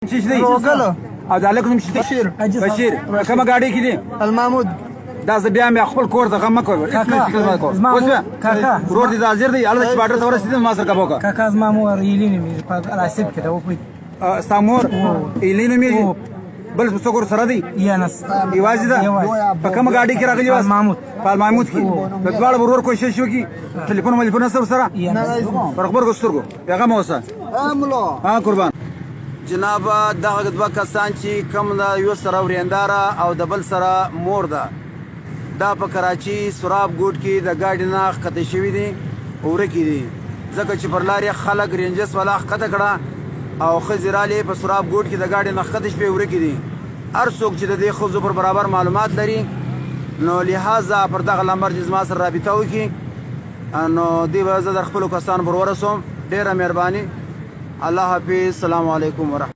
شيش دي او عليكم شيش بشير كم قاعد كذي المامود دا زبيان يخبل كور ده غم كور كاكا رور دي دازير دي على شبادر ثورة سيدنا ماسر كابوكا كاكا مامو يليني مي راسب كده وفي استامور يلينو مي بل بسكور سرادي يانس يواجه ده كم قاعد كي راجل يواس محمود کی بقال برور کوشش شو کی تليفون سر سرا برخبر گسترگو یا غم وسا ها قربان جناب دغه دوه کسان چې کم دا یو سره ورینداره او د بل سره مور ده دا په کراچي سراب ګوټ کې د ګاډي نه ښکته شوي دي ورکې دي ځکه چې پر لارې خلک رینجس والا ښکته کړه او ښځې رالې په سراب ګوټ کې د ګاډي نه ښکته شوې ورکې دي هر څوک چې د دې ښځو پر برابر معلومات لري نو لہذا پر دغه نمبر چې زما سره رابطه وکړي نو دې به زه در خپلو کسانو پر ورسوم ډېره مهرباني الله حافظ السلام علیکم ورحمت